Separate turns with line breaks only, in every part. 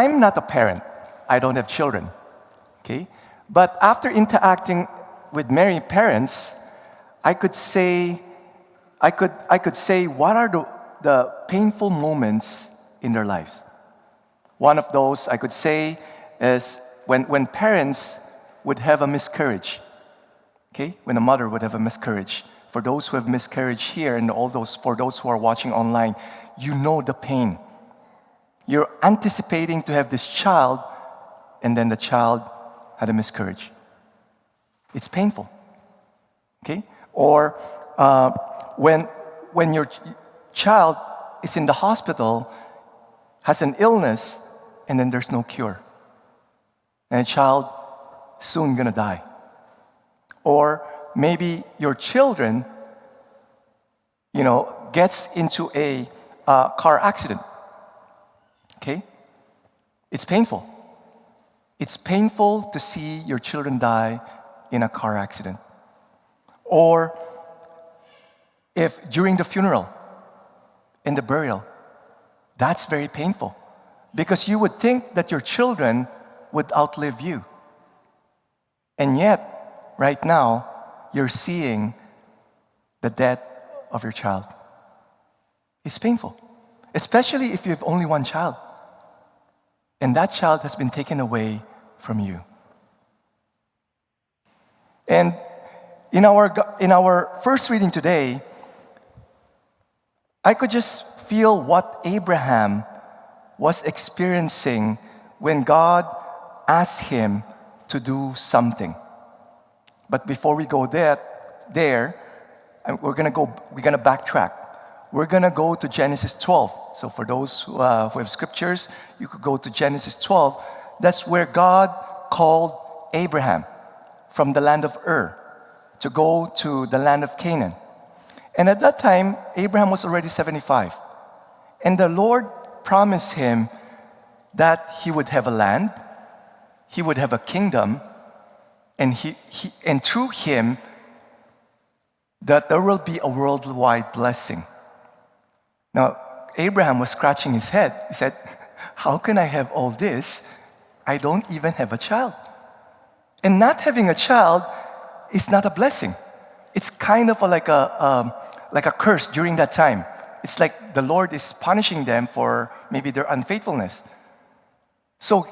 I'm not a parent. I don't have children. Okay? But after interacting with many parents, I could say what are the painful moments in their lives. One of those I could say is when parents would have a miscarriage. Okay? When a mother would have a miscarriage. For those who have miscarriage here and for those who are watching online, you know the pain. You're anticipating to have this child, and then the child had a miscarriage. It's painful. Okay? Or when your child is in the hospital, has an illness, and then there's no cure. And a child soon gonna die. Or maybe your children, gets into a car accident. Okay? It's painful. It's painful to see your children die in a car accident. Or if during the funeral, in the burial, that's very painful. Because you would think that your children would outlive you. And yet, right now, you're seeing the death of your child. It's painful, especially if you have only one child, and that child has been taken away from you. And in our first reading today, I could just feel what Abraham was experiencing when God asked him to do something. But before we go there, we're gonna backtrack. We're gonna go to Genesis 12. So for those who have scriptures, you could go to Genesis 12. That's where God called Abraham from the land of Ur to go to the land of Canaan. And at that time, Abraham was already 75. And the Lord promised him that he would have a land, he would have a kingdom, and through him, that there will be a worldwide blessing. Now, Abraham was scratching his head. He said, how can I have all this? I don't even have a child. And not having a child is not a blessing. It's kind of like a curse during that time. It's like the Lord is punishing them for maybe their unfaithfulness. So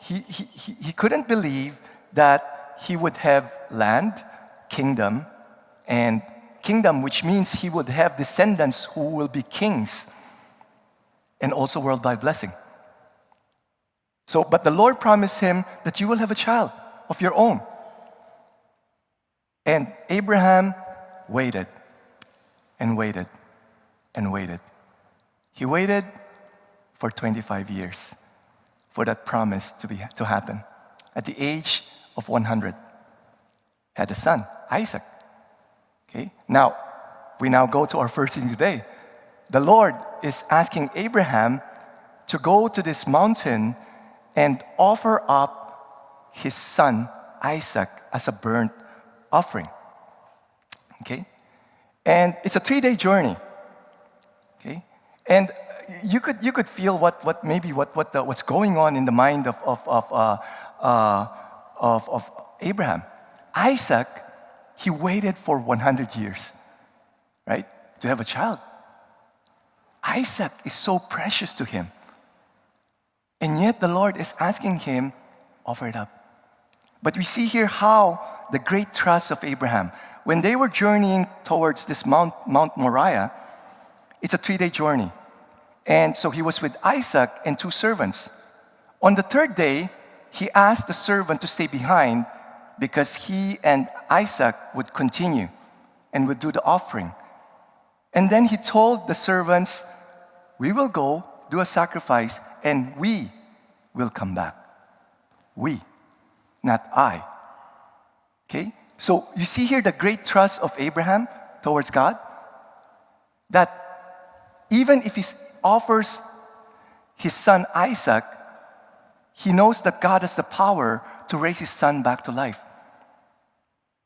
he couldn't believe that he would have land, kingdom, and kingdom, which means he would have descendants who will be kings, and also worldwide blessing. So, but the Lord promised him that you will have a child of your own. And Abraham waited and waited and waited. He waited for 25 years for that promise to happen. At the age of 100, had a son, Isaac. Okay? Now, we now go to our first thing today. The Lord is asking Abraham to go to this mountain and offer up his son, Isaac, as a burnt offering. Okay? And it's a 3-day journey. Okay? And you could feel what's going on in the mind of Abraham. Isaac, he waited for 100 years, right, to have a child. Isaac is so precious to him. And yet the Lord is asking him, offer it up. But we see here how the great trust of Abraham. When they were journeying towards this Mount Moriah, it's a 3-day journey. And so he was with Isaac and 2 servants. On the 3rd day, he asked the servant to stay behind because he and Isaac would continue and would do the offering. And then he told the servants, we will go do a sacrifice and we will come back. We, not I. Okay? So you see here the great trust of Abraham towards God, that even if he offers his son Isaac, he knows that God has the power to raise his son back to life.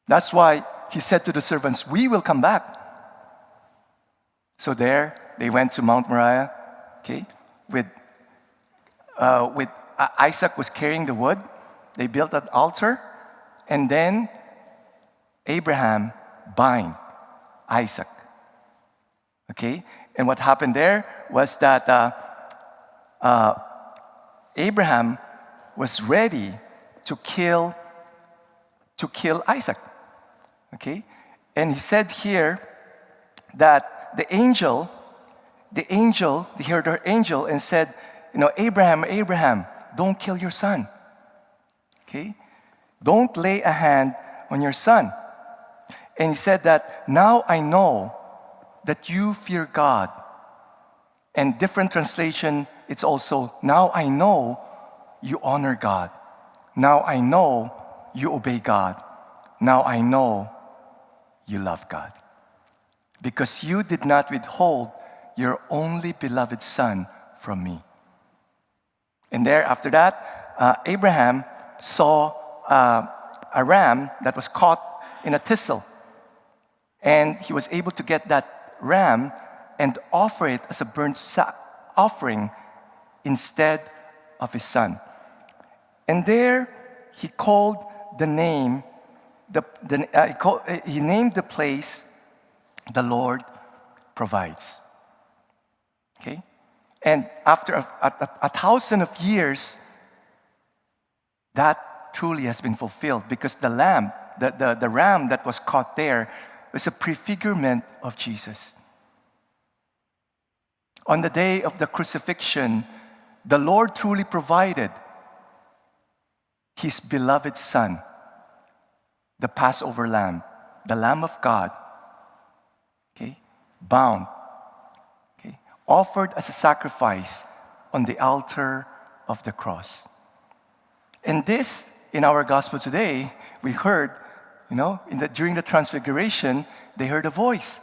That's why he said to the servants, we will come back. So there, they went to Mount Moriah, okay, with with Isaac was carrying the wood. They built an altar, and then Abraham bind Isaac. Okay, and what happened there was that Abraham was ready to kill Isaac. Okay, and he said here that the angel, he heard her angel and said, Abraham, Abraham, don't kill your son. Okay, don't lay a hand on your son. And he said that, now I know that you fear God. And different translation, it's also, now I know you honor God. Now I know you obey God. Now I know you love God. Because you did not withhold your only beloved son from me. And there, after that, Abraham saw a ram that was caught in a thistle. And he was able to get that ram and offer it as a burnt offering instead of his son. And there he called the name, he named the place, the Lord provides. Okay? And after a 1,000 of years, that truly has been fulfilled, because the ram that was caught there was a prefigurement of Jesus. On the day of the crucifixion, the Lord truly provided His beloved Son, the Passover Lamb, the Lamb of God, okay, bound, okay, offered as a sacrifice on the altar of the cross. And this, in our gospel today, we heard, during the transfiguration, they heard a voice.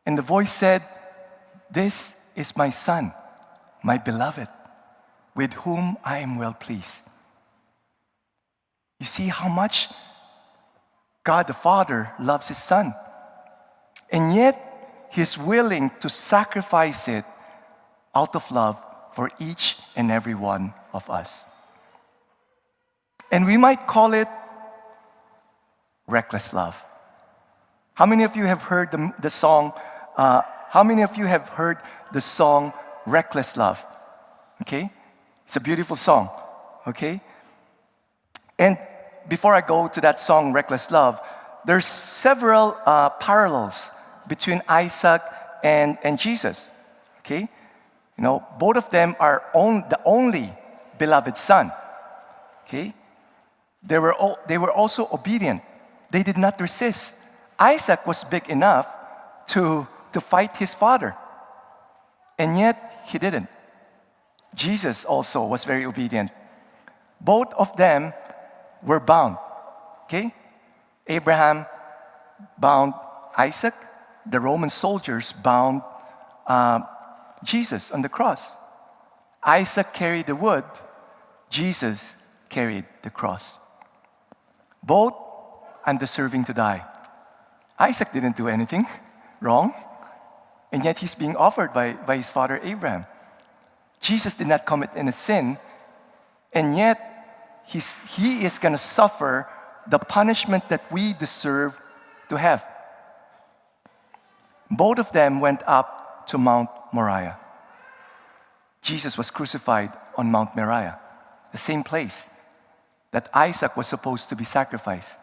And the voice said, "This is my Son, my beloved, with whom I am well pleased." You see how much God the Father loves His Son. And yet, He's willing to sacrifice it out of love for each and every one of us. And we might call it reckless love. How many of you have heard the song? How many of you have heard the song "Reckless Love"? Okay, it's a beautiful song. Okay, and before I go to that song "Reckless Love," there's several parallels between Isaac and Jesus. Okay, both of them are the only beloved son. Okay, they were also obedient. They did not resist. Isaac was big enough to fight his father, and yet he didn't. Jesus also was very obedient. Both of them were bound. Okay? Abraham bound Isaac. The Roman soldiers bound Jesus on the cross. Isaac carried the wood. Jesus carried the cross. Both undeserving to die. Isaac didn't do anything wrong, and yet he's being offered by his father Abraham. Jesus did not commit any sin, and yet he is going to suffer the punishment that we deserve to have. Both of them went up to Mount Moriah. Jesus was crucified on Mount Moriah, the same place that Isaac was supposed to be sacrificed.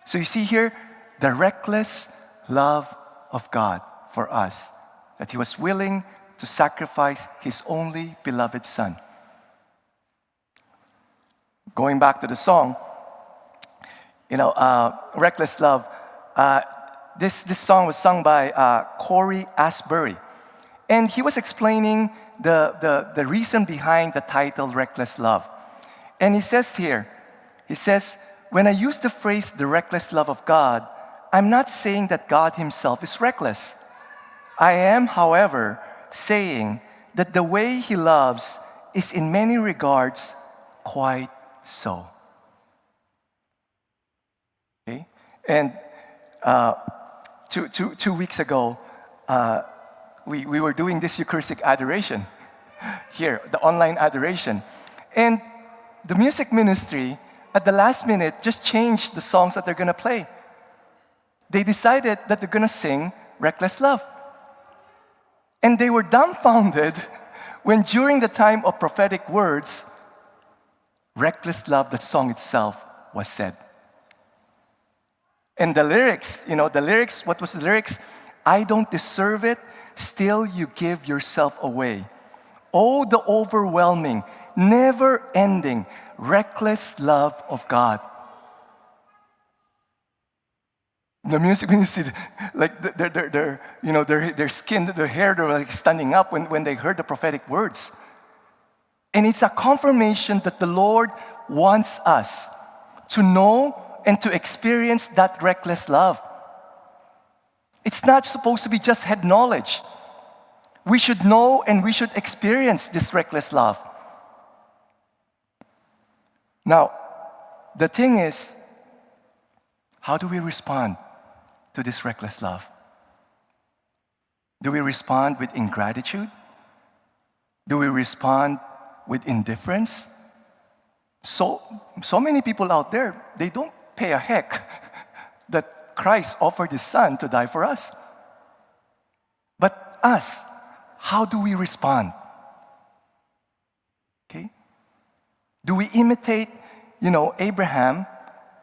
So you see here the reckless love of God for us, that He was willing to sacrifice His only beloved Son. Going back to the song, "Reckless Love," this song was sung by Corey Asbury. And he was explaining the reason behind the title "Reckless Love." And he says here, "When I use the phrase the reckless love of God, I'm not saying that God Himself is reckless. I am, however, saying that the way He loves is in many regards quite so." Okay? And 2 weeks ago, we were doing this Eucharistic adoration. Here, the online adoration. And the music ministry, at the last minute, just changed the songs that they're going to play. They decided that they're going to sing Reckless Love. And they were dumbfounded when during the time of prophetic words, Reckless Love, the song itself, was said. And the lyrics, what was the lyrics? I don't deserve it, still you give yourself away. Oh, the overwhelming, never-ending, reckless love of God. The music ministry, like their skin, their hair, they were like standing up when they heard the prophetic words. And it's a confirmation that the Lord wants us to know and to experience that reckless love. It's not supposed to be just head knowledge. We should know and we should experience this reckless love. Now, the thing is, how do we respond to this reckless love? Do we respond with ingratitude? Do we respond with indifference? So many people out there, they don't pay a heck that Christ offered His Son to die for us. But us, how do we respond? Okay? Do we imitate, Abraham,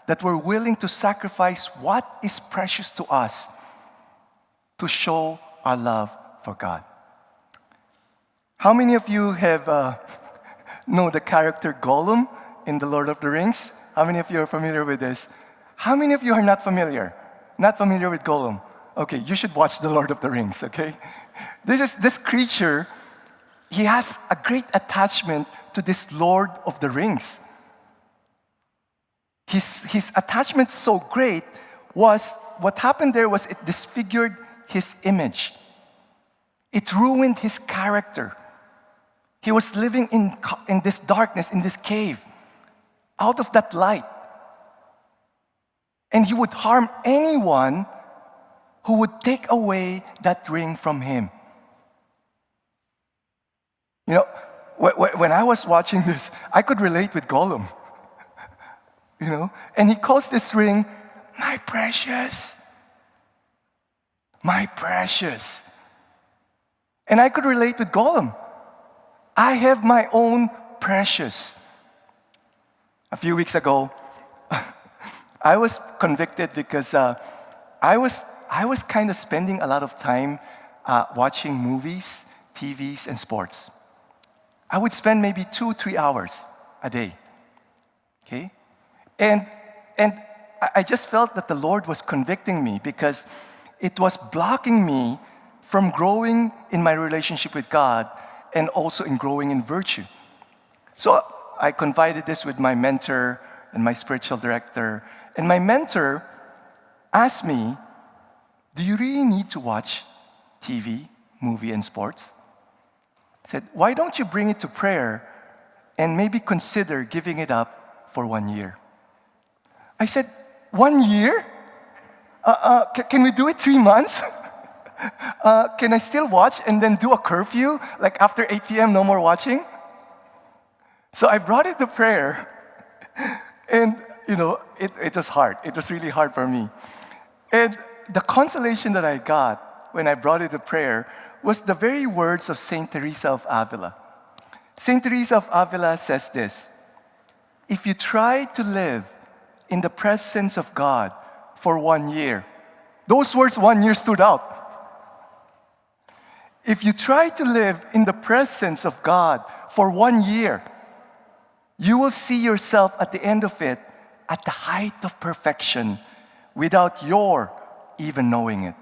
that we're willing to sacrifice what is precious to us to show our love for God? How many of you have know the character Gollum in The Lord of the Rings? How many of you are familiar with this? How many of you are not familiar? Not familiar with Gollum? Okay, you should watch The Lord of the Rings, okay? This creature, he has a great attachment to this Lord of the Rings. His attachment so great was, what happened there was it disfigured his image. It ruined his character. He was living in this darkness, in this cave, out of that light. And he would harm anyone who would take away that ring from him. When I was watching this, I could relate with Gollum. And he calls this ring, my precious. My precious. And I could relate with Gollum. I have my own precious. A few weeks ago, I was convicted because I was kind of spending a lot of time watching movies, TVs, and sports. I would spend maybe 2-3 hours a day. Okay? And I just felt that the Lord was convicting me because it was blocking me from growing in my relationship with God and also in growing in virtue. So I confided this with my mentor and my spiritual director. And my mentor asked me, do you really need to watch TV, movie, and sports? He said, why don't you bring it to prayer and maybe consider giving it up for 1 year? I said, 1 year? Can we do it 3 months? Can I still watch and then do a curfew? Like after 8 p.m., no more watching? So I brought it to prayer. And, it was hard. It was really hard for me. And the consolation that I got when I brought it to prayer was the very words of Saint Teresa of Avila. Saint Teresa of Avila says this: if you try to live in the presence of God for 1 year, those words 1 year stood out. If you try to live in the presence of God for 1 year, you will see yourself at the end of it at the height of perfection without your even knowing it.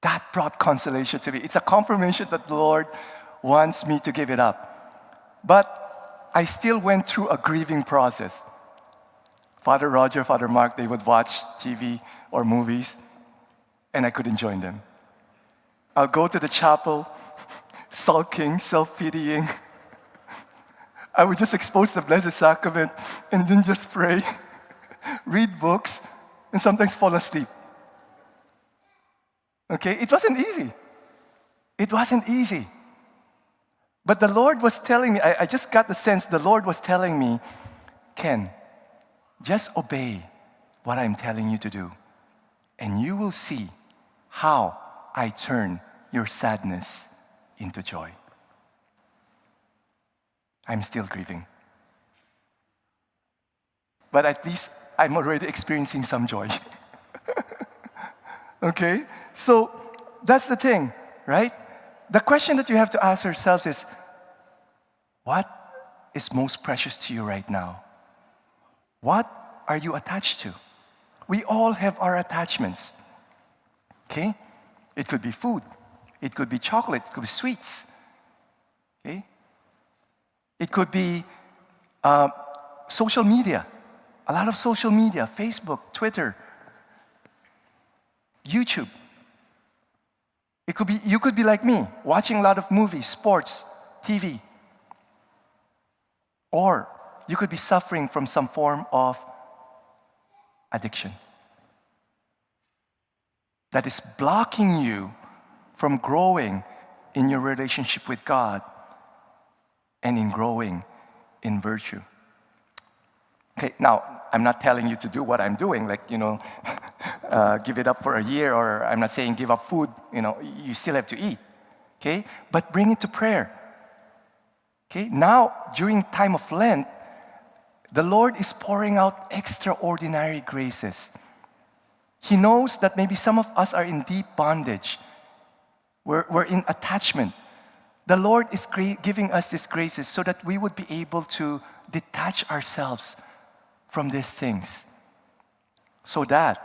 That brought consolation to me. It's a confirmation that the Lord wants me to give it up. But I still went through a grieving process. Father Roger, Father Mark, they would watch TV or movies, and I couldn't join them. I'll go to the chapel, sulking, self-pitying. I would just expose the Blessed Sacrament and then just pray, read books, and sometimes fall asleep. Okay, it wasn't easy. It wasn't easy. But the Lord was telling me, I just got the sense the Lord was telling me, Ken, just obey what I'm telling you to do, and you will see how I turn your sadness into joy. I'm still grieving. But at least I'm already experiencing some joy. Okay? So that's the thing, right? The question that you have to ask yourselves is, what is most precious to you right now? What are you attached to? We all have our attachments. Okay? It could be food. It could be chocolate. It could be sweets. Okay? It could be social media. A lot of social media, Facebook, Twitter, YouTube. You could be like me, watching a lot of movies, sports, TV. Or you could be suffering from some form of addiction that is blocking you from growing in your relationship with God and in growing in virtue. Okay, now, I'm not telling you to do what I'm doing, like, give it up for a year, or I'm not saying give up food, you still have to eat, okay? But bring it to prayer, okay? Now, during time of Lent, the Lord is pouring out extraordinary graces. He knows that maybe some of us are in deep bondage. We're in attachment. The Lord is giving us these graces so that we would be able to detach ourselves from these things. So that,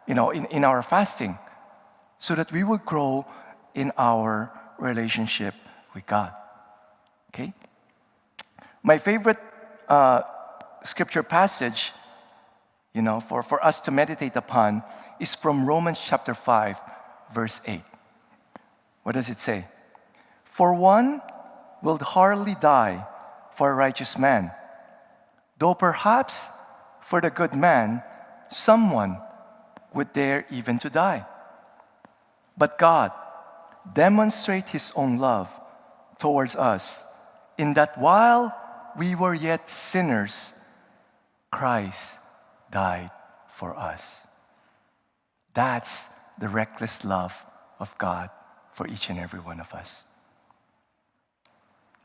in our fasting, so that we will grow in our relationship with God. Okay? My favorite scripture passage, for us to meditate upon is from Romans chapter 5, verse 8. What does it say? For one will hardly die for a righteous man, though perhaps for the good man, someone would dare even to die. But God demonstrates His own love towards us in that while we were yet sinners, Christ died for us. That's the reckless love of God for each and every one of us.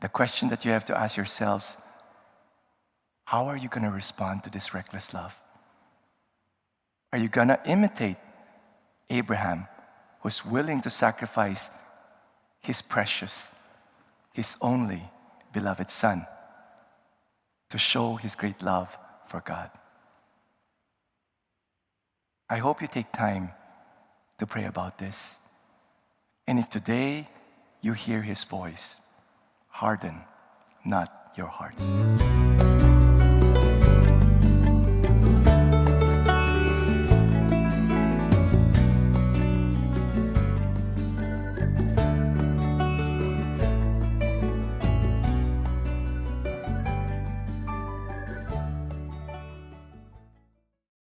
The question that you have to ask yourselves, how are you going to respond to this reckless love? Are you going to imitate Abraham, who's willing to sacrifice his precious, his only beloved son to show his great love for God? I hope you take time to pray about this. And if today you hear His voice, harden not your hearts.